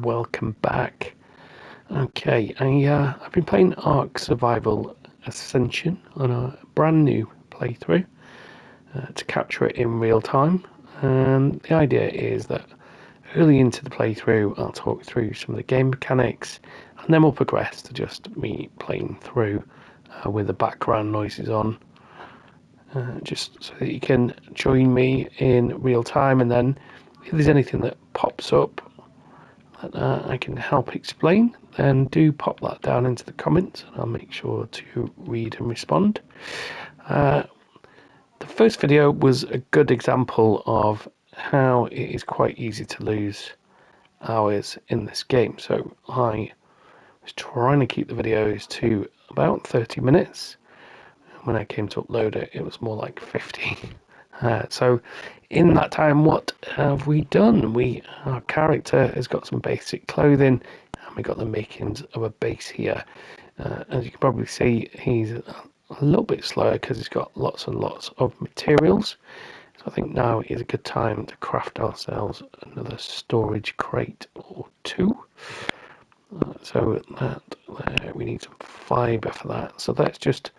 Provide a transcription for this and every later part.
welcome back. Okay, I've been playing ARK Survival Ascension on a brand new playthrough to capture it in real time. And the idea is that early into the playthrough, I'll talk through some of the game mechanics, and then we'll progress to just me playing through with the background noises on, just so that you can join me in real time. And then if there's anything that pops up that I can help explain, then do pop that down into the comments and I'll make sure to read and respond. The first video was a good example of how it is quite easy to lose hours in this game. So I was trying to keep the videos to about 30 minutes. When I came to upload it, it was more like 50. So in that time, what have we done? Our character has got some basic clothing, and we got the makings of a base here. As you can probably see, he's a little bit slower because he's got lots and lots of materials. So I think now is a good time to craft ourselves another storage crate or two. So that we need some fibre for that. So let's just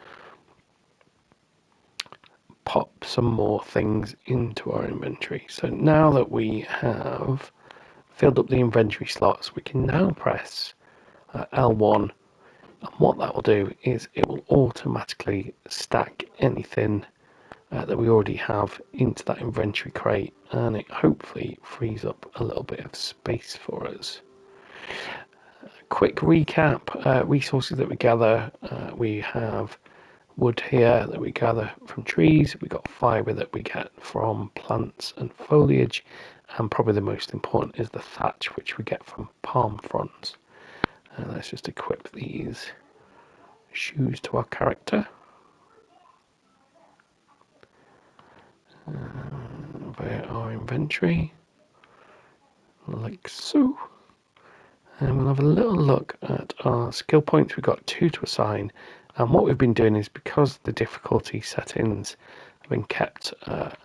pop some more things into our inventory. So now that we have filled up the inventory slots, we can now press L1, and what that will do is it will automatically stack anything that we already have into that inventory crate, and it hopefully frees up a little bit of space for us. Quick recap, resources that we gather, we have wood here that we gather from trees, we got fibre that we get from plants and foliage, and probably the most important is the thatch, which we get from palm fronds. Let's just equip these shoes to our character. Via our inventory, like so. And we'll have a little look at our skill points. We've got 2 to assign, and what we've been doing is, because the difficulty settings have been kept at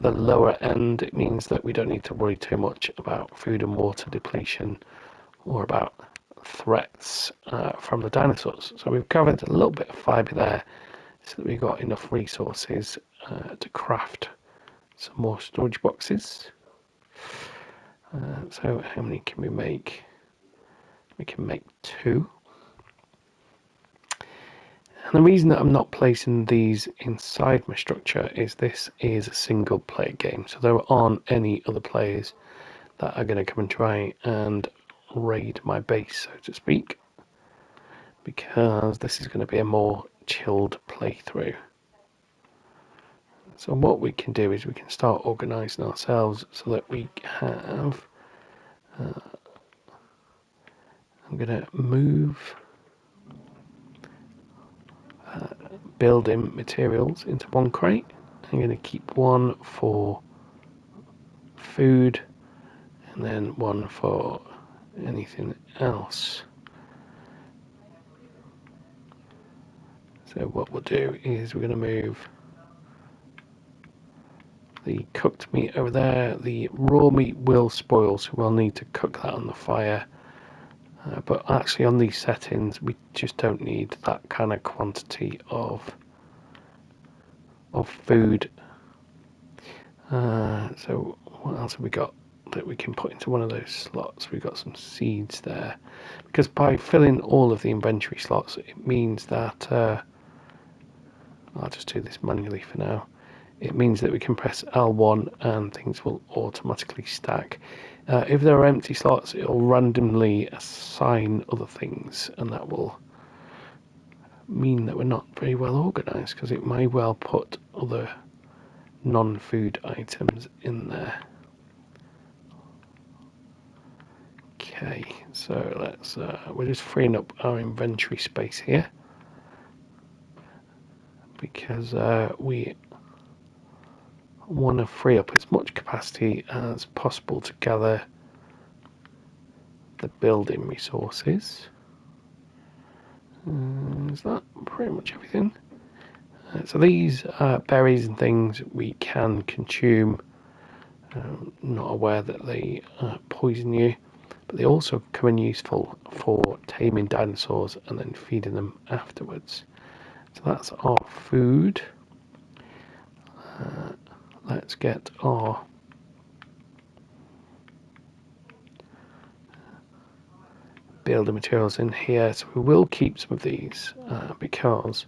the lower end, it means that we don't need to worry too much about food and water depletion or about threats from the dinosaurs. So we've covered a little bit of fibre there so that we've got enough resources to craft some more storage boxes. So how many can we make? We can make 2. And the reason that I'm not placing these inside my structure is this is a single player game, so there aren't any other players that are going to come and try and raid my base, so to speak, because this is going to be a more chilled playthrough. So what we can do is we can start organising ourselves so that we have I'm going to move building materials into one crate. I'm going to keep one for food and then one for anything else. So what we'll do is we're going to move the cooked meat over there. The raw meat will spoil, so we'll need to cook that on the fire. But actually on these settings we just don't need that kind of quantity of food. So what else have we got that we can put into one of those slots? We've got some seeds there, because by filling all of the inventory slots, it means that I'll just do this manually for now. It means that we can press L1 and things will automatically stack. If there are empty slots, it will randomly assign other things, and that will mean that we're not very well organised, because it may well put other non-food items in there. Okay, so let's we're just freeing up our inventory space here, because we want to free up as much capacity as possible to gather the building resources. Is that pretty much everything? So these berries and things we can consume. Not aware that they poison you. but they also come in useful for taming dinosaurs and then feeding them afterwards. So that's our food. Let's get our building materials in here. So we will keep some of these because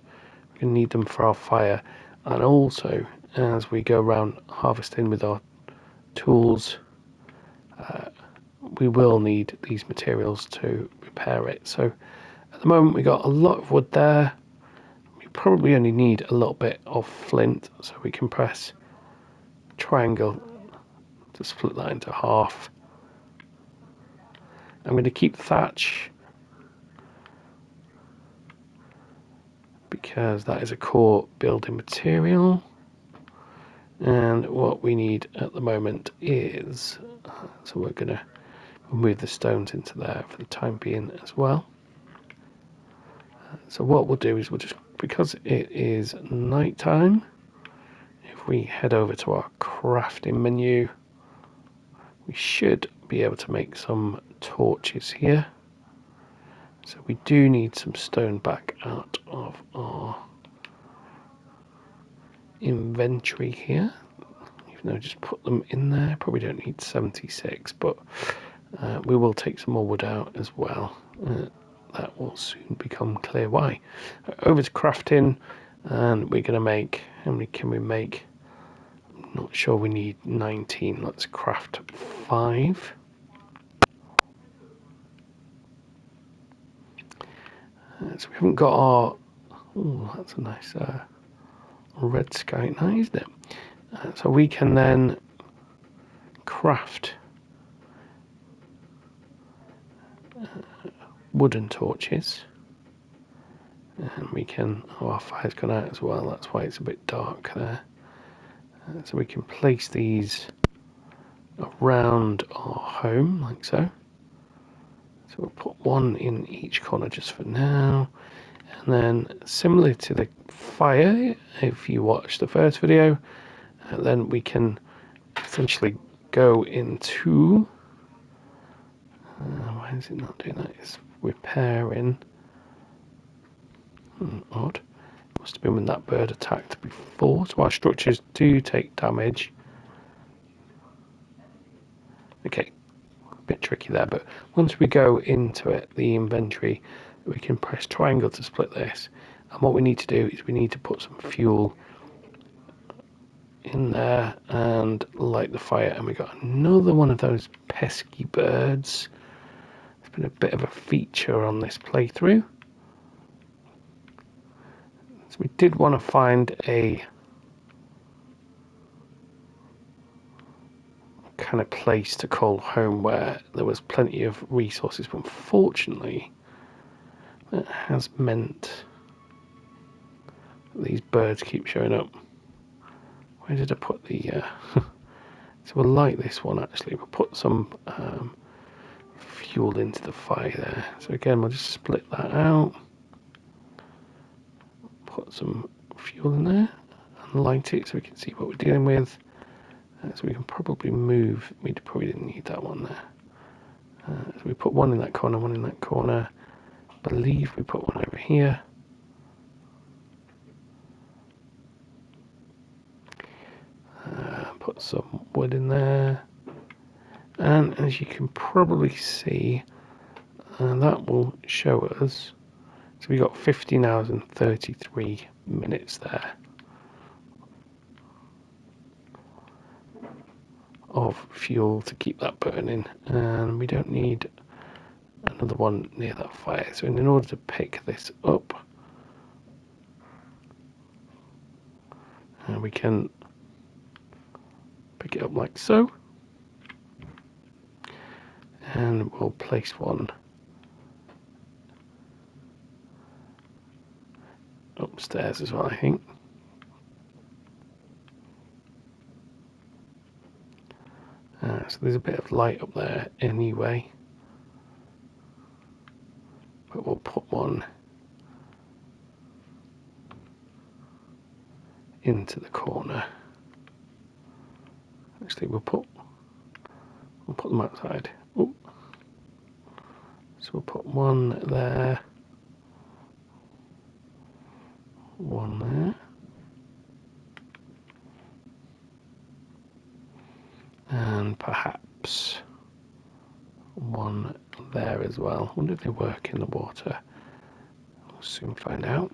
we need them for our fire, and also as we go around harvesting with our tools, we will need these materials to repair it. So at the moment we got a lot of wood there. We probably only need a little bit of flint, so we can press triangle to split that into half. I'm going to keep thatch because that is a core building material, and what we need at the moment is, so we're going to move the stones into there for the time being as well. So what we'll do is we'll just, because it is night time, if we head over to our crafting menu, we should be able to make some torches here. So we do need some stone back out of our inventory here. Even though just put them in there, probably don't need 76, but we will take some more wood out as well. That will soon become clear why. Over to crafting, and we're going to make, how many can we make? I'm not sure, we need 19. Let's craft 5. So we haven't got our, oh, that's a nice red sky now, isn't it? So we can then craft wooden torches, and we can, oh, our fire's gone out as well, that's why it's a bit dark there. So we can place these around our home like so. So we'll put one in each corner just for now, and then similar to the fire, if you watch the first video, then we can essentially go into, why is it not doing that? It's repairing. Odd. Must have been when that bird attacked before. So our structures do take damage. Okay, a bit tricky there, but once we go into it, the inventory, we can press triangle to split this. And what we need to do is we need to put some fuel in there and light the fire. And we got another one of those pesky birds. It's been a bit of a feature on this playthrough. So we did want to find a kind of place to call home where there was plenty of resources, but unfortunately that has meant these birds keep showing up. Where did I put the so we'll light this one actually. We'll put some fuel into the fire there. So again, we'll just split that out, put some fuel in there and light it so we can see what we're dealing with. So we can probably move, we probably didn't need that one there. So we put one in that corner, one in that corner. I believe we put one over here. Put some wood in there. And as you can probably see, that will show us, so we got 15 hours and 33 minutes there of fuel to keep that burning, and we don't need another one near that fire. So in order to pick this up, we can pick it up like so, and we'll place one upstairs as well, I think. So there's a bit of light up there anyway, but we'll put one into the corner. Actually, we'll put them outside. Ooh. one there, one there, and perhaps one there as well. I wonder if they work in the water. We'll soon find out.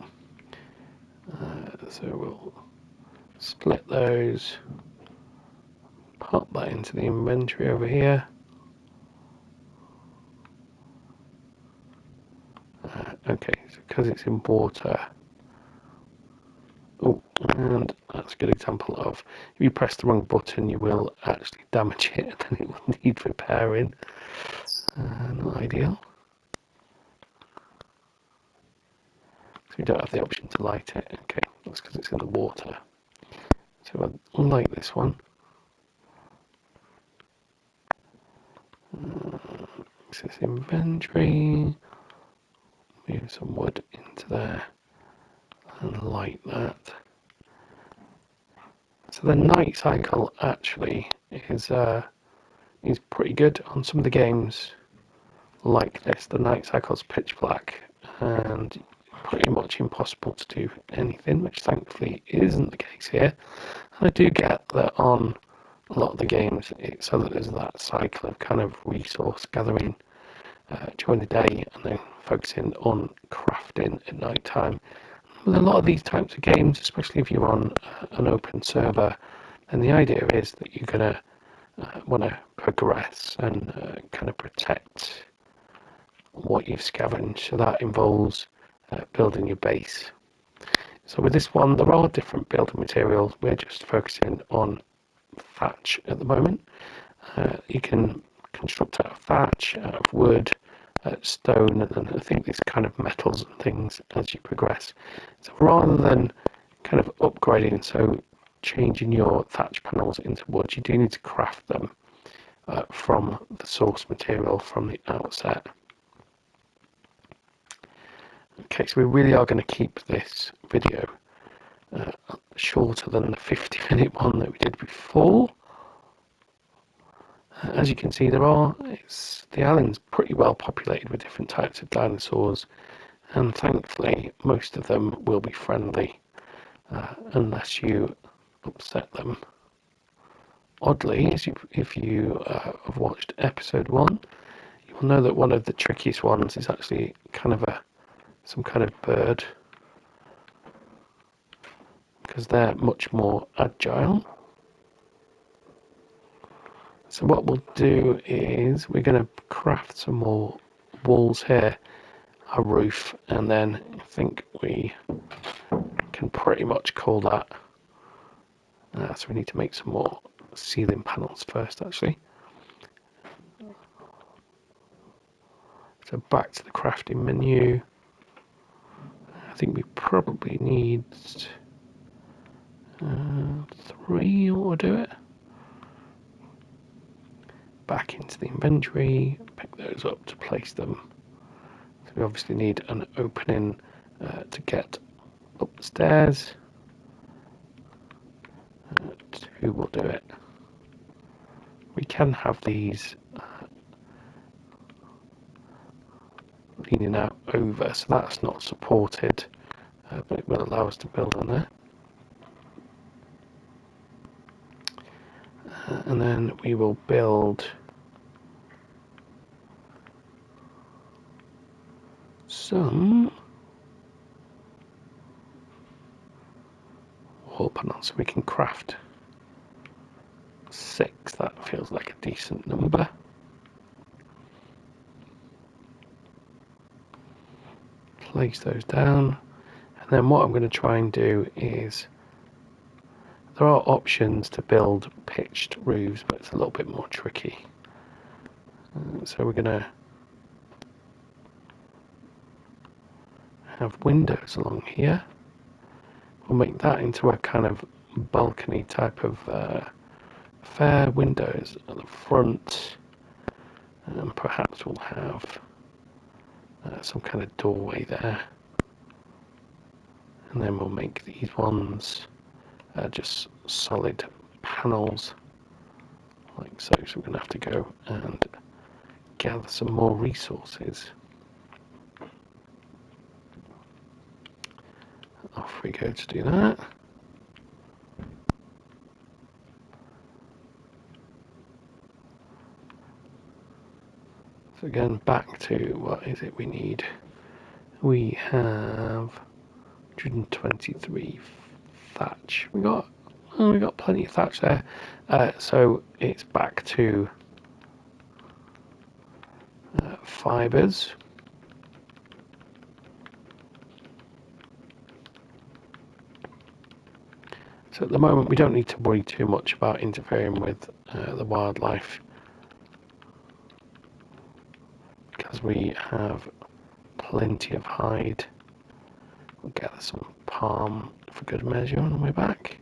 So we'll split those, pop that into the inventory over here. Okay, so because it's in water. Oh, and that's a good example of if you press the wrong button, you will actually damage it, and it will need repairing. Not ideal. So we don't have the option to light it. Okay, that's because it's in the water. So I'll light this one. Access inventory. Move some wood into there and light that. So the night cycle actually is pretty good on some of the games like this. The night cycle's pitch black and pretty much impossible to do anything, which thankfully isn't the case here. And I do get that on a lot of the games, so that there's that cycle of kind of resource gathering during the day and then focusing on crafting at night time. With a lot of these types of games, especially if you're on an open server, then the idea is that you're going to want to progress and kind of protect what you've scavenged. So that involves building your base. So with this one, there are different building materials. We're just focusing on thatch at the moment. You can construct out of thatch, out of wood, stone, and then I think these kind of metals and things as you progress. So rather than kind of upgrading, so changing your thatch panels into wood, you do need to craft them from the source material from the outset. Okay, so we really are going to keep this video shorter than the 50-minute one that we did before. As you can see, the island's pretty well populated with different types of dinosaurs, and thankfully most of them will be friendly unless you upset them. Oddly, if you have watched episode 1, you will know that one of the trickiest ones is actually kind of some kind of bird, because they're much more agile. So what we'll do is we're going to craft some more walls here, a roof, and then I think we can pretty much call that. So we need to make some more ceiling panels first, actually. So back to the crafting menu. I think we probably need 3 or do it. Back into the inventory, pick those up to place them. So we obviously need an opening to get up the stairs. 2 will do it. We can have these leaning out over, so that's not supported, but it will allow us to build on there. And then we will build some wall panels so we can craft 6. That feels like a decent number. Place those down, and then what I'm going to try and do is there are options to build pitched roofs, but it's a little bit more tricky. So we're going to have windows along here. We'll make that into a kind of balcony type of fair windows at the front, and perhaps we'll have some kind of doorway there, and then we'll make these ones just solid panels like so. So we're going to have to go and gather some more resources. we go to do that. So again, back to what is it we need? We have 123 thatch. We got plenty of thatch there. So it's back to fibres. So at the moment we don't need to worry too much about interfering with the wildlife, because we have plenty of hide. We'll gather some palm for good measure on the way back.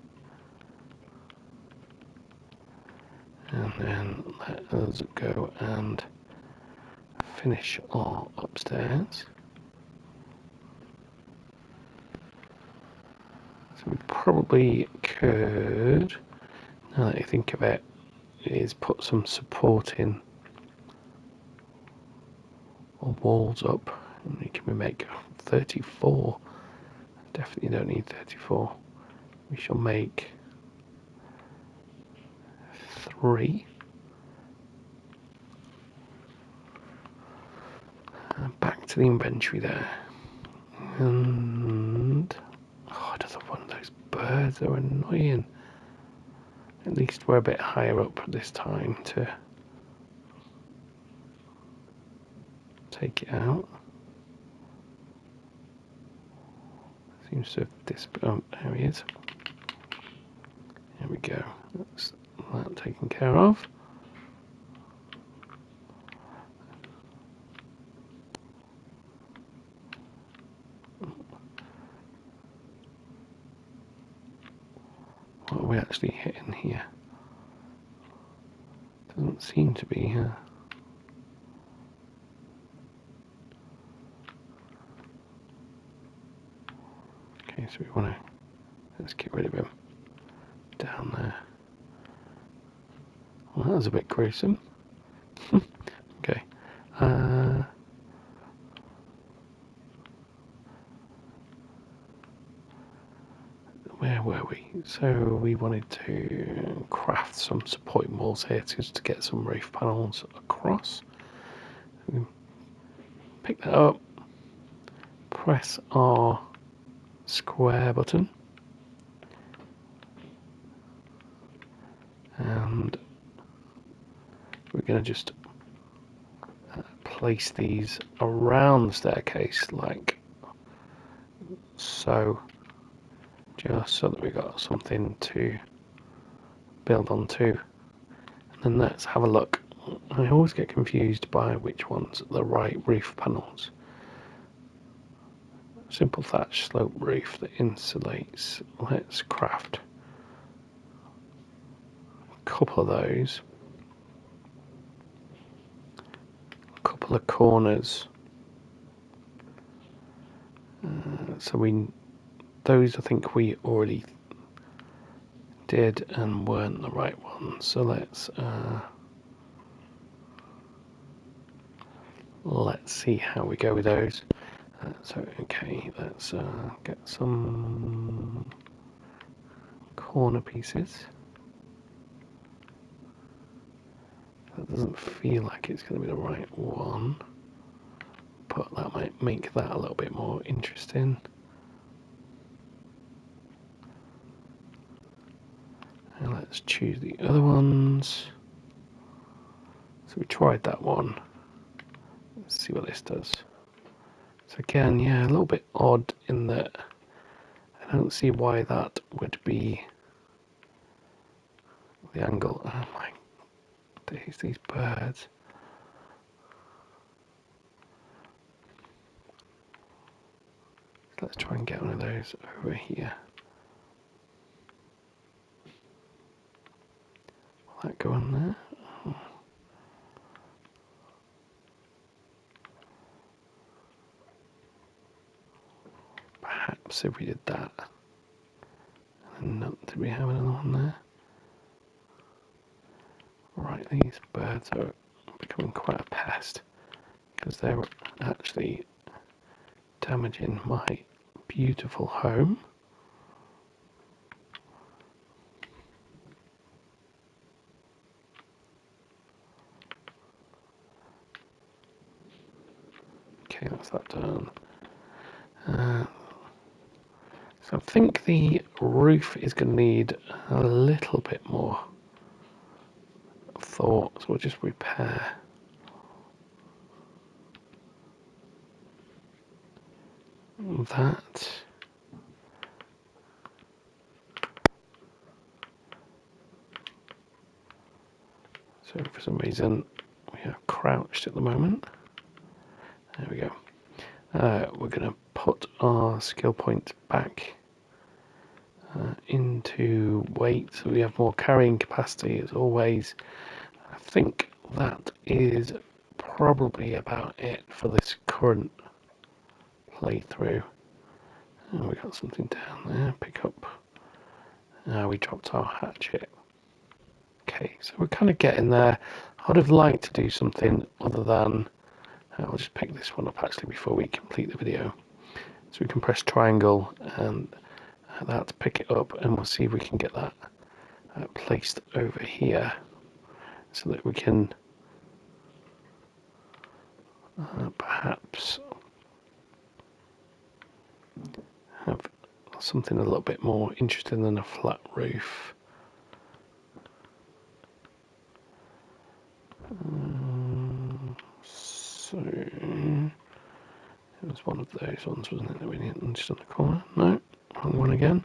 And then let us go and finish our upstairs. So we probably could, now that you think of it, is put some supporting or walls up. And can we make 34? Definitely don't need 34. We shall make 3. Back to the inventory there. And another one of those birds are annoying. At least we're a bit higher up this time to take it out. Seems to have disappeared. Oh, there he is. There we go. That's that taken care of. What are we actually hitting here? Doesn't seem to be. Okay, so we want to, let's get rid of him down there. Well, that was a bit gruesome. Okay. Where were we? So we wanted to craft some supporting walls here just to get some roof panels across. Pick that up, press our square button, and we're going to just place these around the staircase like so, just so that we've got something to build onto. And then let's have a look. I always get confused by which ones are the right roof panels. Simple thatch slope roof that insulates. Let's craft a couple of those. A couple of corners. Those I think we already did and weren't the right ones. So let's see how we go with those. Okay, let's get some corner pieces. That doesn't feel like it's going to be the right one, but that might make that a little bit more interesting. And let's choose the other ones. So we tried that one. Let's see what this does. So again, yeah, a little bit odd in that I don't see why that would be the angle. Oh my days, these birds. Let's try and get one of those over here. Will that go on there? Oh. Perhaps if we did that. And no, did we have another one there? Right, these birds are becoming quite a pest because they're actually damaging my beautiful home. Okay, that's that done. So I think the roof is going to need a little bit more thought, so we'll just repair that. So for some reason we are crouched at the moment. There we go. We're going to put our skill points back into weight so we have more carrying capacity as always. I think that is probably about it for this current playthrough. Oh, we got something down there. Pick up. We dropped our hatchet. Okay, so we're kind of getting there. I'd have liked to do something other than... I'll just pick this one up actually before we complete the video. So we can press triangle and that to pick it up, and we'll see if we can get that placed over here so that we can perhaps have something a little bit more interesting than a flat roof. So it was one of those ones, wasn't it, that we didn't just on the corner? No, wrong one again.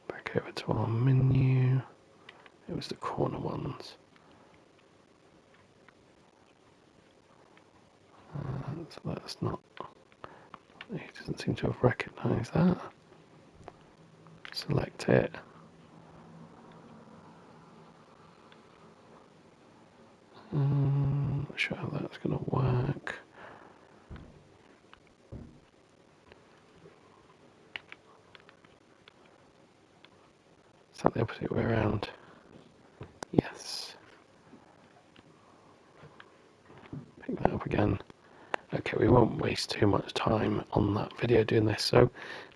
Back over to our menu. It was the corner ones. So that's not... He doesn't seem to have recognised that. Select it. Not sure how that's going to work. Is that the opposite way around? Yes. Pick that up again. Okay, we won't waste too much time on that video doing this. So,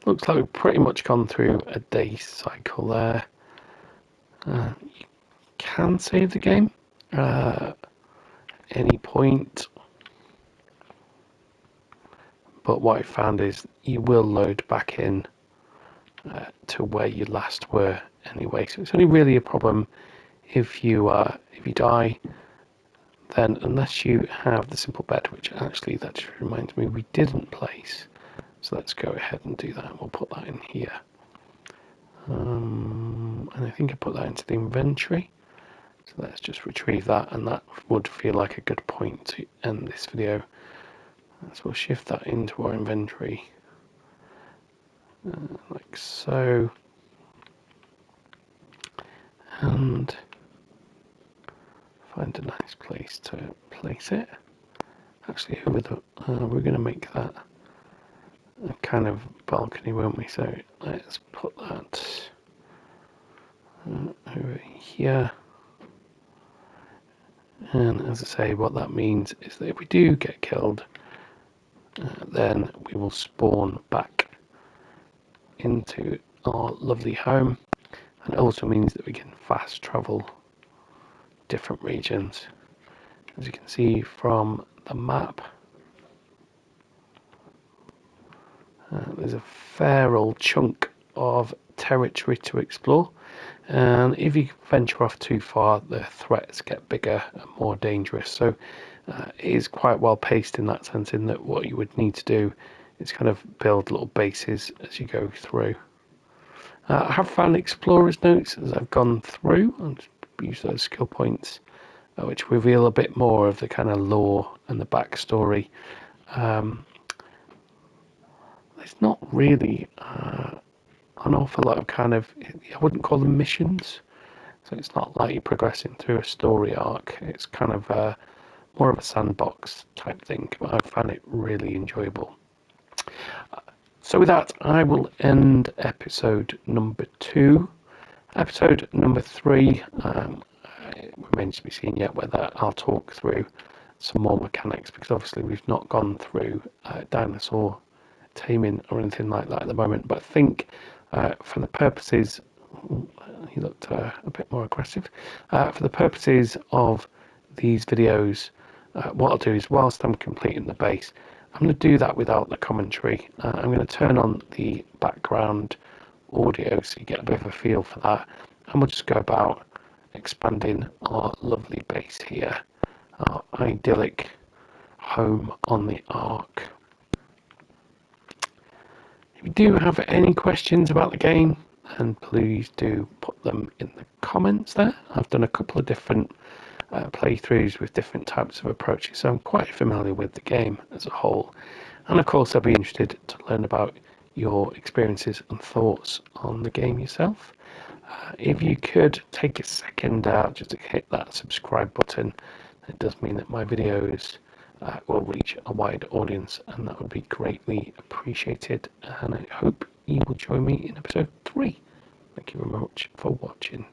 looks like we've pretty much gone through a day cycle there. You can save the game any point, but what I found is you will load back in to where you last were anyway. So it's only really a problem if you die. Then unless you have the simple bed, which actually that just reminds me we didn't place, so let's go ahead and do that. We'll put that in here, and I think I put that into the inventory, so let's just retrieve that, and that would feel like a good point to end this video. So we'll shift that into our inventory like so, and find a nice place to place it. Actually, over the we're going to make that a kind of balcony, won't we? So let's put that over here. And as I say, what that means is that if we do get killed, then we will spawn back into our lovely home. And it also means that we can fast travel different regions. As you can see from the map, there's a fair old chunk of territory to explore, and if you venture off too far, the threats get bigger and more dangerous. So it is quite well paced in that sense, in that what you would need to do is kind of build little bases as you go through. I have found explorer's notes as I've gone through and use those skill points which reveal a bit more of the kind of lore and the backstory. There's not really an awful lot of kind of, I wouldn't call them missions, so it's not like you're progressing through a story arc. It's kind of more of a sandbox type thing, but I found it really enjoyable. So with that, I will end episode number 2. Episode number 3, it remains to be seen yet whether I'll talk through some more mechanics, because obviously we've not gone through dinosaur taming or anything like that at the moment. But I think for the purposes, he looked a bit more aggressive. For the purposes of these videos, what I'll do is, whilst I'm completing the base, I'm going to do that without the commentary. I'm going to turn on the background audio so you get a bit of a feel for that, and we'll just go about expanding our lovely base here, our idyllic home on the Ark. If you do have any questions about the game, then please do put them in the comments there. I've done a couple of different playthroughs with different types of approaches, so I'm quite familiar with the game as a whole. And of course, I'll be interested to learn about your experiences and thoughts on the game yourself. If you could take a second out just to hit that subscribe button, it does mean that my videos will reach a wide audience, and that would be greatly appreciated. And I hope you will join me in episode 3. Thank you very much for watching.